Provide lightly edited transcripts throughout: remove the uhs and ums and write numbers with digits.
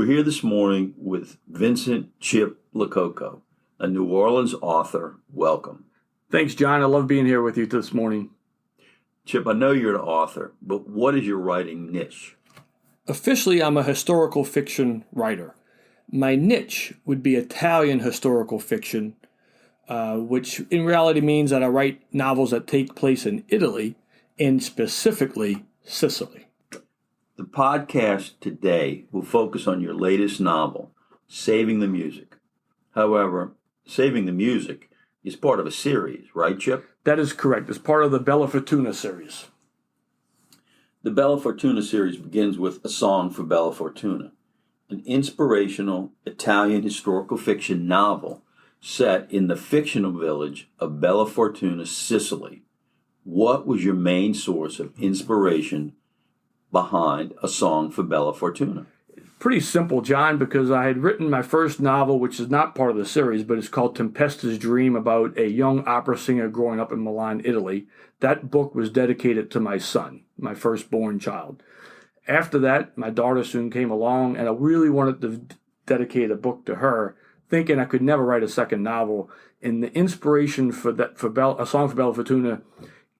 We're here this morning with Vincent Chip LoCoco, a New Orleans author. Welcome. Thanks, John. I love being here with you this morning. Chip, I know you're an author, but what is your writing niche? Officially, I'm a historical fiction writer. My niche would be Italian historical fiction, which in reality means that I write novels that take place in Italy and specifically Sicily. The podcast today will focus on your latest novel, Saving the Music. However, Saving the Music is part of a series, right, Chip? That is correct. It's part of the Bellafortuna series. The Bellafortuna series begins with A Song for Bellafortuna, an inspirational Italian historical fiction novel set in the fictional village of Bellafortuna, Sicily. What was your main source of inspiration behind A Song for Bellafortuna? Pretty simple, John, because I had written my first novel, which is not part of the series, but it's called Tempesta's Dream, about a young opera singer growing up in Milan, Italy. That book was dedicated to my son, my firstborn child. After that, my daughter soon came along, and I really wanted to dedicate a book to her, thinking I could never write a second novel. And the inspiration for A Song for Bellafortuna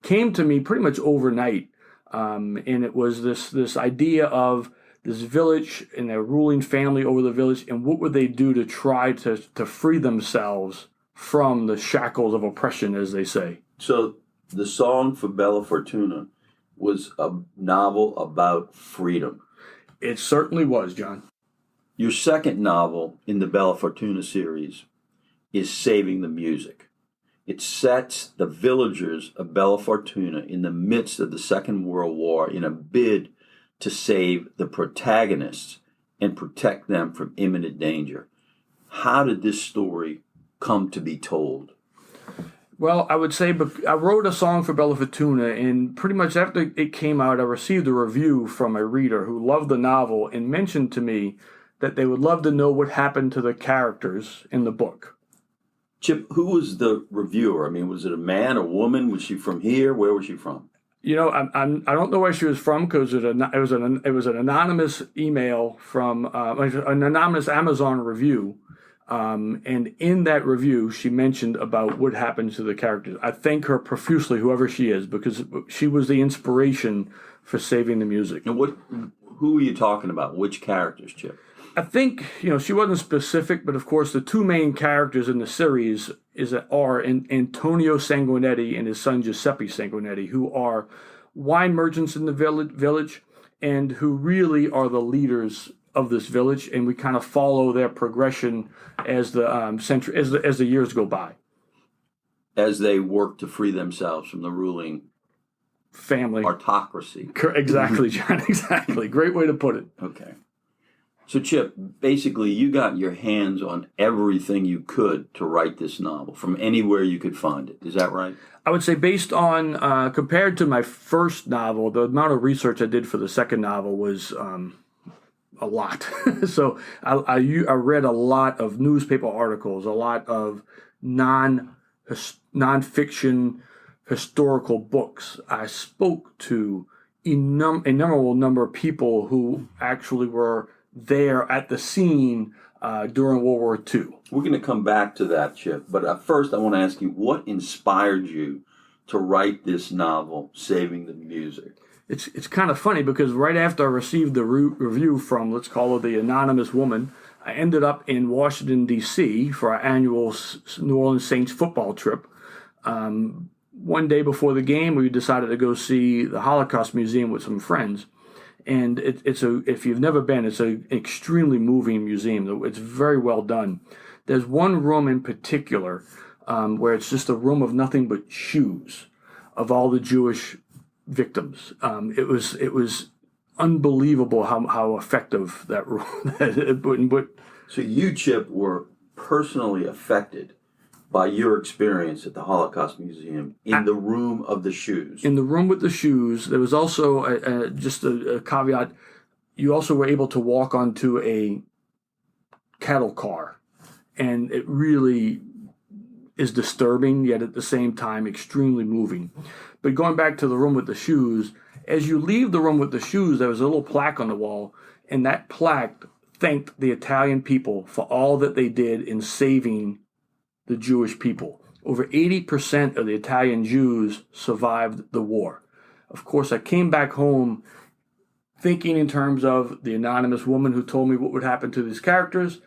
came to me pretty much overnight. And it was this idea of this village and their ruling family over the village, and what would they do to try to free themselves from the shackles of oppression, as they say. So The Song for Bellafortuna was a novel about freedom. It certainly was, John. Your second novel in the Bellafortuna series is Saving the Music. It sets the villagers of Bellafortuna in the midst of the Second World War in a bid to save the protagonists and protect them from imminent danger. How did this story come to be told? Well, I would say I wrote A Song for Bellafortuna, and pretty much after it came out, I received a review from a reader who loved the novel and mentioned to me that they would love to know what happened to the characters in the book. Chip, who was the reviewer? I mean, was it a man, a woman? Was she from here? Where was she from? You know, I don't know where she was from, because it was an anonymous email from an anonymous Amazon review, and in that review she mentioned about what happened to the characters. I thank her profusely, whoever she is, because she was the inspiration for Saving the Music. And who are you talking about? Which characters, Chip? I think, she wasn't specific, but of course the two main characters in the series are Antonio Sanguinetti and his son Giuseppe Sanguinetti, who are wine merchants in the village and who really are the leaders of this village, and we kind of follow their progression as the years go by, as they work to free themselves from the ruling family autocracy. Exactly, John. Exactly. Great way to put it. Okay. So, Chip, basically you got your hands on everything you could to write this novel, from anywhere you could find it. Is that right? I would say, based on, compared to my first novel, the amount of research I did for the second novel was a lot. So I read a lot of newspaper articles, a lot of nonfiction historical books. I spoke to a innumerable number of people who actually were there at the scene during World War II. We're going to come back to that, Chip. But first, I want to ask you, what inspired you to write this novel, Saving the Music? It's kind of funny, because right after I received the review from, let's call her the anonymous woman, I ended up in Washington, D.C. for our annual New Orleans Saints football trip. One day before the game, we decided to go see the Holocaust Museum with some friends. And if you've never been, it's an extremely moving museum. It's very well done. There's one room in particular where it's just a room of nothing but shoes of all the Jewish victims. It was unbelievable how effective that room. So you, Chip, were personally affected by your experience at the Holocaust Museum in the room of the shoes. In the room with the shoes, there was also just a caveat. You also were able to walk onto a cattle car, and it really is disturbing, yet at the same time extremely moving. But going back to the room with the shoes, as you leave the room with the shoes, there was a little plaque on the wall, and that plaque thanked the Italian people for all that they did in saving the Jewish people. Over 80% of the Italian Jews survived the war. Of course, I came back home thinking in terms of the anonymous woman who told me what would happen to these characters,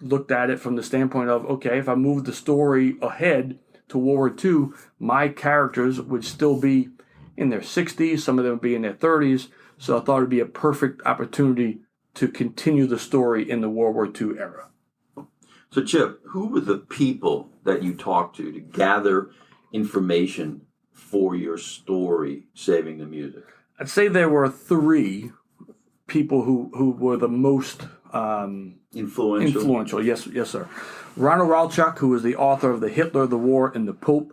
looked at it from the standpoint of, okay, if I moved the story ahead to World War II, my characters would still be in their 60s, some of them would be in their 30s, so I thought it would be a perfect opportunity to continue the story in the World War II era. So, Chip, who were the people that you talked to gather information for your story, Saving the Music? I'd say there were three people who were the most influential. Yes, sir. Ronald Ralchuk, who was the author of The Hitler, the War, and the Pope.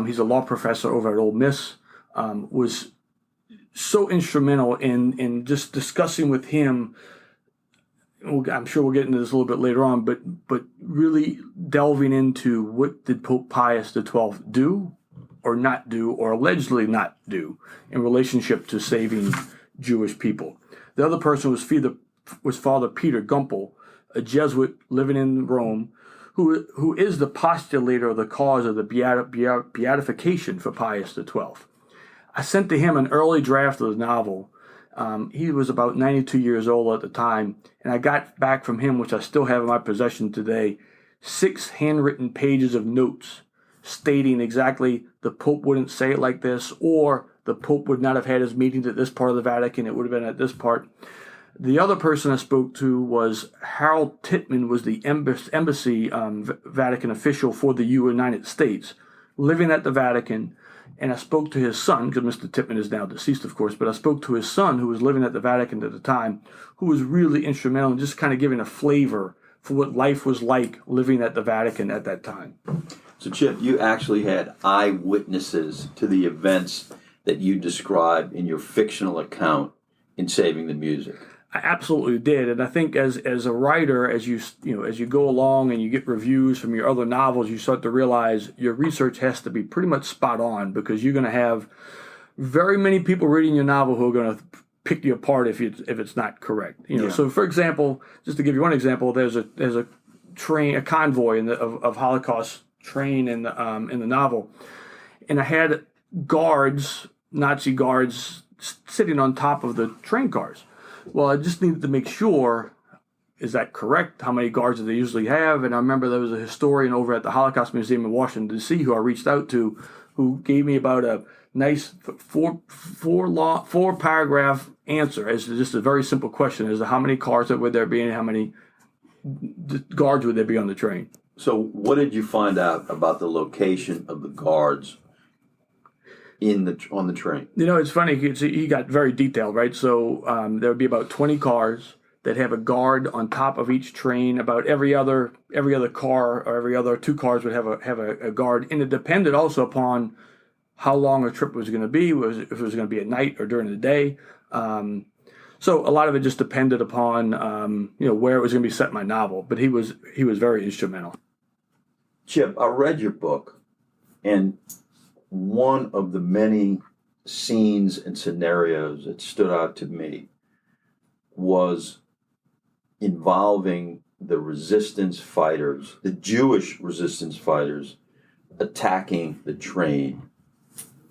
He's a law professor over at Ole Miss. Was so instrumental in just discussing with him. I'm sure we'll get into this a little bit later on, but really delving into what did Pope Pius XII do or not do, or allegedly not do, in relationship to saving Jewish people. The other person was Father Peter Gumpel, a Jesuit living in Rome, who is the postulator of the cause of the beatification for Pius XII. I sent to him an early draft of the novel. He was about 92 years old at the time, and I got back from him, which I still have in my possession today, 6 handwritten pages of notes stating exactly the Pope wouldn't say it like this, or the Pope would not have had his meetings at this part of the Vatican, it would have been at this part. The other person I spoke to was Harold Tittman, was the embassy Vatican official for the United States, living at the Vatican. And I spoke to his son, because Mr. Tittman is now deceased, of course, but I spoke to his son, who was living at the Vatican at the time, who was really instrumental in just kind of giving a flavor for what life was like living at the Vatican at that time. So, Chip, you actually had eyewitnesses to the events that you described in your fictional account in Saving the Music. I absolutely did, and I think as a writer, as you go along and you get reviews from your other novels, you start to realize your research has to be pretty much spot on, because you're going to have very many people reading your novel who are going to pick you apart if it's not correct. Yeah. So for example, just to give you one example, there's a train, a convoy of Holocaust train in the novel, and I had guards, Nazi guards, sitting on top of the train cars. Well, I just needed to make sure, is that correct? How many guards do they usually have? And I remember there was a historian over at the Holocaust Museum in Washington, D.C., who I reached out to, who gave me about a nice four paragraph answer as to just a very simple question as to how many cars would there be and how many guards would there be on the train. So what did you find out about the location of the guards on the train? It's funny. He got very detailed, right? So there would be about 20 cars that have a guard on top of each train. About every other car or every other 2 cars would have a guard, and it depended also upon how long a trip was going to be, if it was going to be at night or during the day. So a lot of it just depended upon where it was going to be set in my novel. But he was very instrumental. Chip, I read your book, and one of the many scenes and scenarios that stood out to me was involving the resistance fighters, the Jewish resistance fighters, attacking the train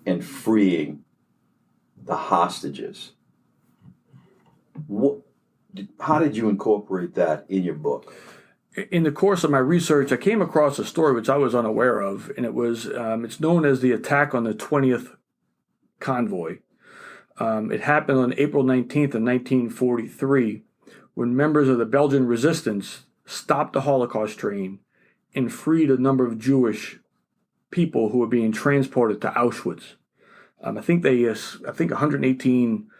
and freeing the hostages. How did you incorporate that in your book? In the course of my research, I came across a story which I was unaware of, and it's known as the attack on the 20th convoy. It happened on April 19th of 1943, when members of the Belgian resistance stopped the Holocaust train and freed a number of Jewish people who were being transported to Auschwitz. I think 118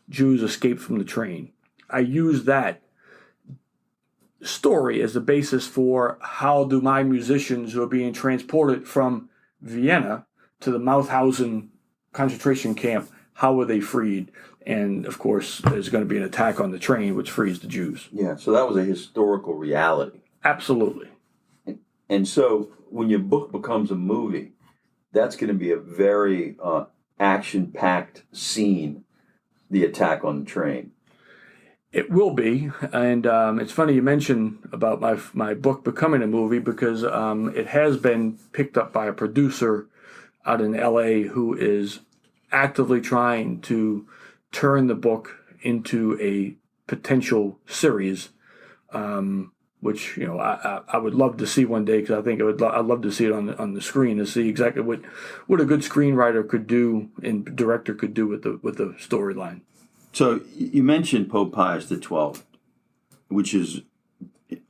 Jews escaped from the train. I used that story as the basis for how do my musicians who are being transported from Vienna to the Mauthausen concentration camp, how were they freed? And of course, there's going to be an attack on the train, which frees the Jews. Yeah, so that was a historical reality. Absolutely. And so when your book becomes a movie, that's going to be a very action-packed scene, the attack on the train. It will be, and it's funny you mention about my book becoming a movie because it has been picked up by a producer out in L.A. who is actively trying to turn the book into a potential series, which I would love to see one day because I think I'd love to see it on the screen to see exactly what a good screenwriter could do and director could do with the storyline. So you mentioned Pope Pius XII, which is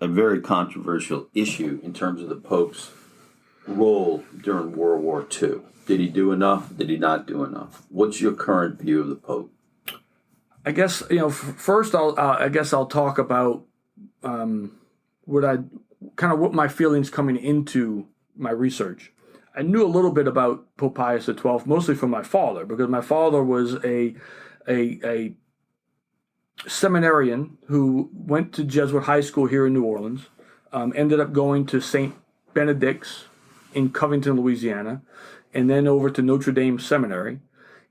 a very controversial issue in terms of the Pope's role during World War II. Did he do enough? Did he not do enough? What's your current view of the Pope? I guess first I'll talk about what my feelings coming into my research. I knew a little bit about Pope Pius XII, mostly from my father, because my father was a seminarian who went to Jesuit high school here in New Orleans, ended up going to St. Benedict's in Covington, Louisiana, and then over to Notre Dame Seminary.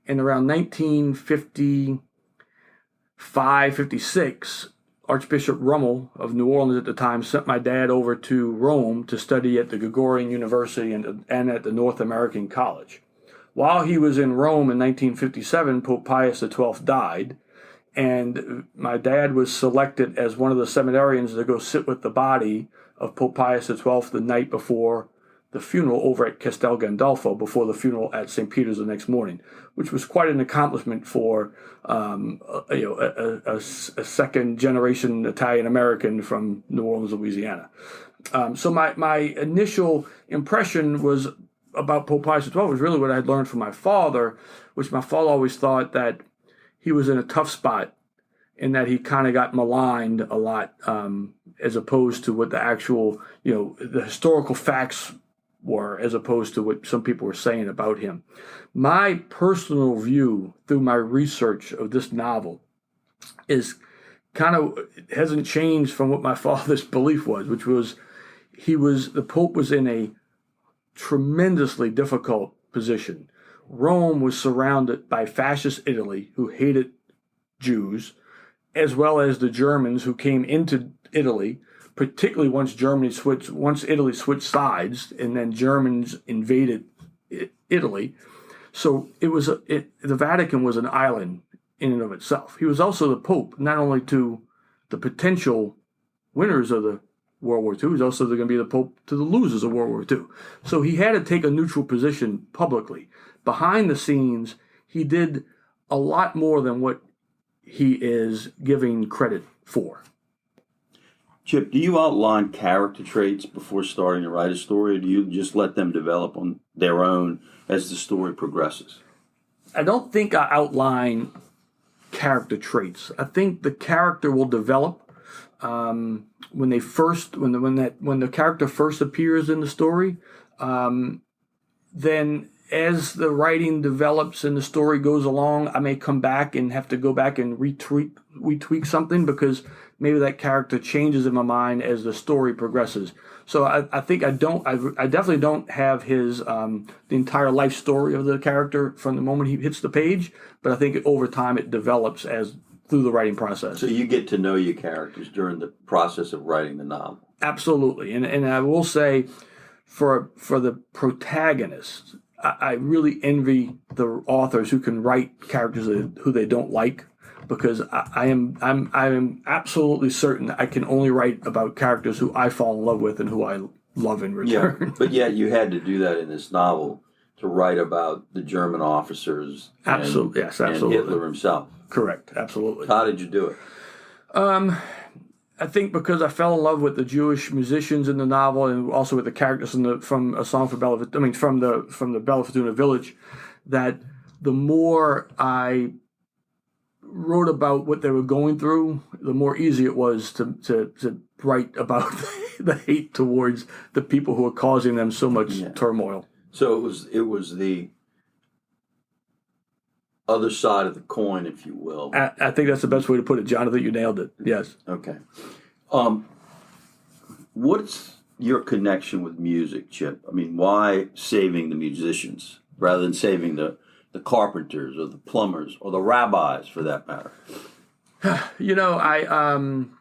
And around 1955, 56, Archbishop Rummel of New Orleans at the time sent my dad over to Rome to study at the Gregorian University and at the North American College. While he was in Rome in 1957, Pope Pius XII died, and my dad was selected as one of the seminarians to go sit with the body of Pope Pius XII the night before the funeral over at Castel Gandolfo, before the funeral at St. Peter's the next morning, which was quite an accomplishment for a second-generation Italian-American from New Orleans, Louisiana. So my initial impression was about Pope Pius XII was really what I had learned from my father, which my father always thought that he was in a tough spot in that he kind of got maligned a lot, as opposed to what the actual, the historical facts were, as opposed to what some people were saying about him. My personal view through my research of this novel is hasn't changed from what my father's belief was, which was the Pope was in a tremendously difficult position. Rome was surrounded by fascist Italy, who hated Jews, as well as the Germans who came into Italy, particularly once Italy switched sides, and then Germans invaded Italy. So the Vatican was an island in and of itself. He was also the Pope, not only to the potential winners of the World War II, he's also going to be the Pope to the losers of World War II. So he had to take a neutral position publicly. Behind the scenes, he did a lot more than what he is giving credit for. Chip, do you outline character traits before starting to write a story, or do you just let them develop on their own as the story progresses? I don't think I outline character traits. I think the character will develop when the character first appears in the story. Then as the writing develops and the story goes along, I may come back and have to go back and retweak something because maybe that character changes in my mind as the story progresses. So I think I definitely don't have the entire life story of the character from the moment he hits the page, but I think over time it develops through the writing process. So you get to know your characters during the process of writing the novel. Absolutely. And I will say for the protagonist, I really envy the authors who can write characters who they don't like, because I am absolutely certain I can only write about characters who I fall in love with and who I love in return. Yeah, but yet you had to do that in this novel to write about the German officers Absolutely. and Hitler himself. Correct, absolutely. How did you do it? I think because I fell in love with the Jewish musicians in the novel, and also with the characters from A Song for from the Bellafortuna village, that the more I wrote about what they were going through, the more easy it was to write about the hate towards the people who are causing them so much turmoil. So it was the other side of the coin, if you will. I think that's the best way to put it, John. I think you nailed it. Yes. Okay. What's your connection with music, Chip? I mean, why saving the musicians rather than saving the carpenters or the plumbers or the rabbis, for that matter? I'm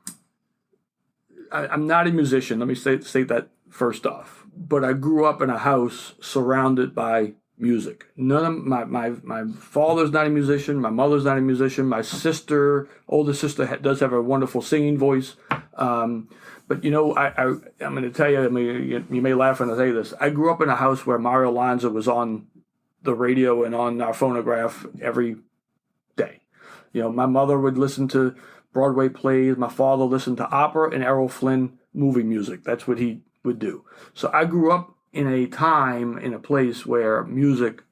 not a musician. Let me state that first off. But I grew up in a house surrounded by music. None of my father's not a musician. My mother's not a musician. My older sister, does have a wonderful singing voice. But I'm going to tell you. I mean, you may laugh when I say this. I grew up in a house where Mario Lanza was on the radio and on our phonograph every day. My mother would listen to Broadway plays. My father listened to opera and Errol Flynn movie music. That's what he would do. So I grew up in a time, in a place where music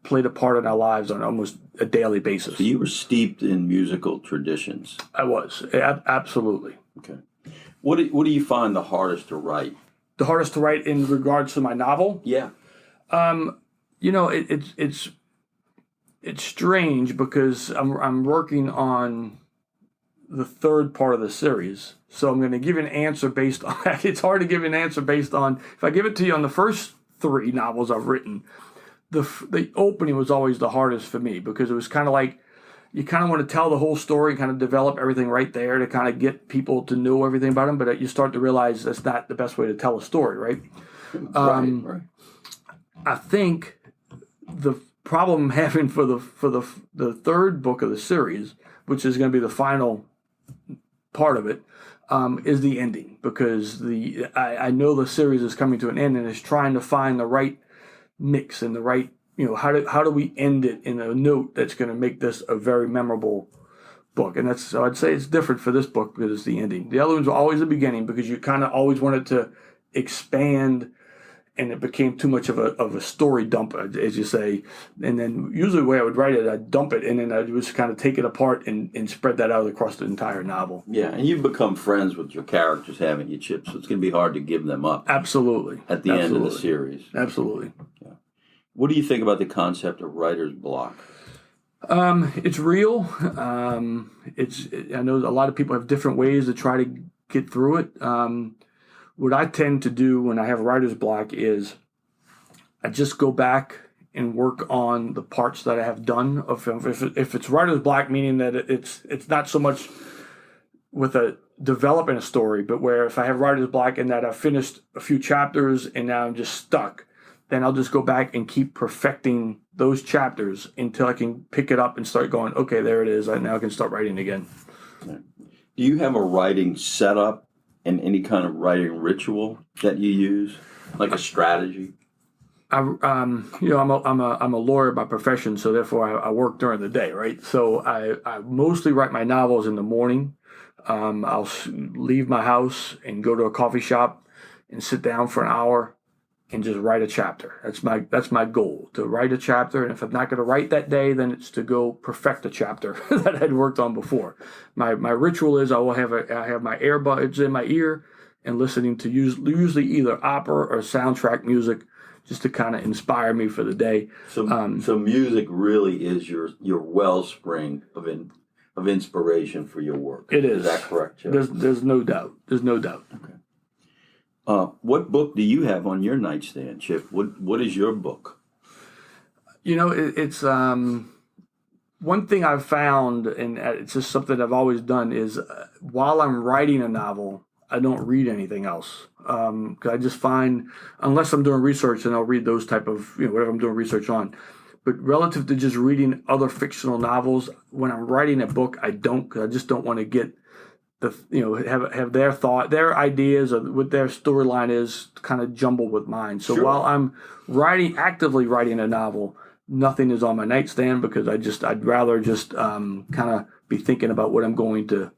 played a part in our lives on almost a daily basis. So you were steeped in musical traditions. I was, absolutely. Okay. What do you find the hardest to write? The hardest to write in regards to my novel? Yeah. It's strange because I'm working on the third part of the series, so I'm going to give an answer based on. It's hard to give an answer based on. If I give it to you on the first 3 novels I've written, the opening was always the hardest for me because it was kind of like you kind of want to tell the whole story and kind of develop everything right there to kind of get people to know everything about them, but you start to realize that's not the best way to tell a story, right? Right. I think the problem I'm having for the third book of the series, which is going to be the final part of it, is the ending, because I know the series is coming to an end and is trying to find the right mix and the right, how do we end it in a note that's going to make this a very memorable book. And so I'd say it's different for this book because it's the ending. The other ones were always the beginning because you kind of always wanted to expand, and it became too much of a story dump, as you say. And then usually the way I would write it, I'd dump it, and then I'd just kind of take it apart and spread that out across the entire novel. Yeah, and you've become friends with your characters, haven't you, Chip? So it's going to be hard to give them up. Absolutely. At the end of the series. Absolutely. Yeah. What do you think about the concept of writer's block? It's real. I know a lot of people have different ways to try to get through it. What I tend to do when I have writer's block is I just go back and work on the parts that I have done. If it's writer's block, meaning that it's not so much with developing a story, but where if I have writer's block and that I've finished a few chapters and now I'm just stuck, then I'll just go back and keep perfecting those chapters until I can pick it up and start going, okay, there it is. Now I can start writing again. Do you have a writing setup and any kind of writing ritual that you use, like a strategy? I'm a lawyer by profession, so therefore I work during the day, right? So I mostly write my novels in the morning. I'll leave my house and go to a coffee shop and sit down for an hour and just write a chapter. That's my goal, to write a chapter. And if I'm not going to write that day, then it's to go perfect a chapter that I'd worked on before. My ritual is I have my earbuds in my ear and listening to usually either opera or soundtrack music, just to kind of inspire me for the day. So music really is your wellspring of inspiration for your work. It is. Is that correct, Chip? There's no doubt. There's no doubt. Okay. What book do you have on your nightstand, Chip? What is your book? It's one thing I've found, and it's just something I've always done, is while I'm writing a novel, I don't read anything else. Because I just find, unless I'm doing research, then I'll read those type of, whatever I'm doing research on. But relative to just reading other fictional novels, when I'm writing a book, I don't, because I just don't want to get have their thought, their ideas of what their storyline is kind of jumbled with mine. So while I'm actively writing a novel, nothing is on my nightstand because I'd rather just kind of be thinking about what I'm going to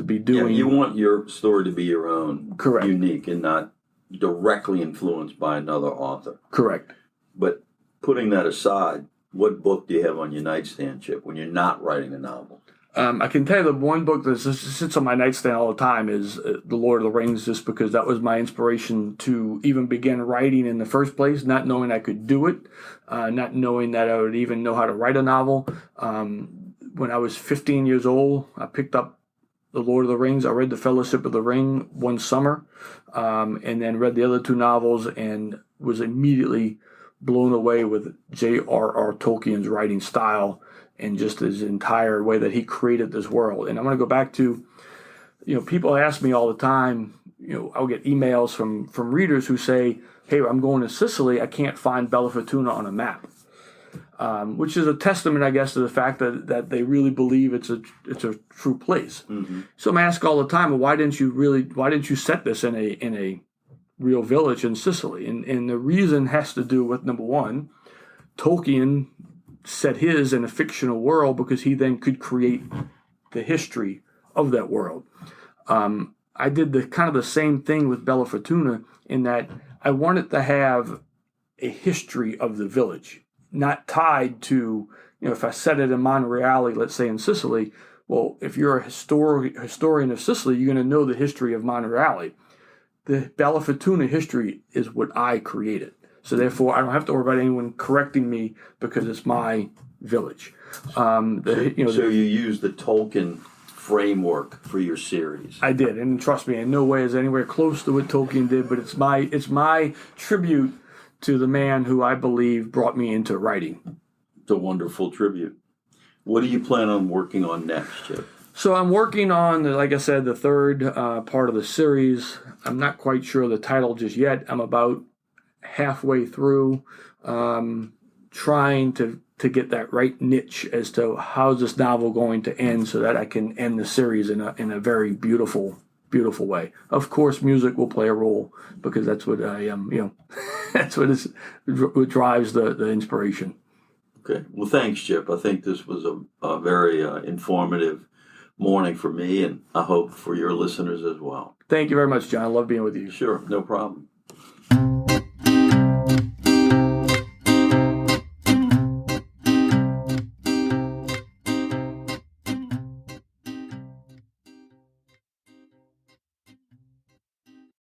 be doing. Yeah, you want your story to be your own, correct, unique, and not directly influenced by another author. Correct. But putting that aside, what book do you have on your nightstand, Chip, when you're not writing a novel? I can tell you the one book that sits on my nightstand all the time is The Lord of the Rings, just because that was my inspiration to even begin writing in the first place, not knowing I could do it, not knowing that I would even know how to write a novel. When I was 15 years old, I picked up The Lord of the Rings. I read The Fellowship of the Ring one summer, and then read the other 2 novels and was immediately blown away with J.R.R. Tolkien's writing style and just his entire way that he created this world. And I want to go back to, people ask me all the time, I'll get emails from readers who say, hey, I'm going to Sicily, I can't find Bellafortuna on a map. Which is a testament, I guess, to the fact that they really believe it's a true place. Mm-hmm. So I'm asked all the time, well, why didn't you set this in a real village in Sicily? And the reason has to do with, number one, Tolkien set his in a fictional world because he then could create the history of that world. I did the same thing with Bellafortuna in that I wanted to have a history of the village, not tied to, if I set it in Monreale, let's say in Sicily, well, if you're a historian of Sicily, you're going to know the history of Monreale. The Bellafortuna history is what I created. So therefore, I don't have to worry about anyone correcting me because it's my village. So you use the Tolkien framework for your series. I did, and trust me, in no way is anywhere close to what Tolkien did, but it's my tribute to the man who I believe brought me into writing. It's a wonderful tribute. What do you plan on working on next, Chip? So I'm working on, like I said, the third part of the series. I'm not quite sure the title just yet. I'm about halfway through, trying to get that right niche as to how's this novel going to end so that I can end the series in a very beautiful way. Of course, music will play a role because that's what I am, that's what drives the inspiration. Okay. Well, thanks, Chip. I think this was a very informative morning for me, and I hope for your listeners as well. Thank you very much, John. I love being with you. Sure. No problem.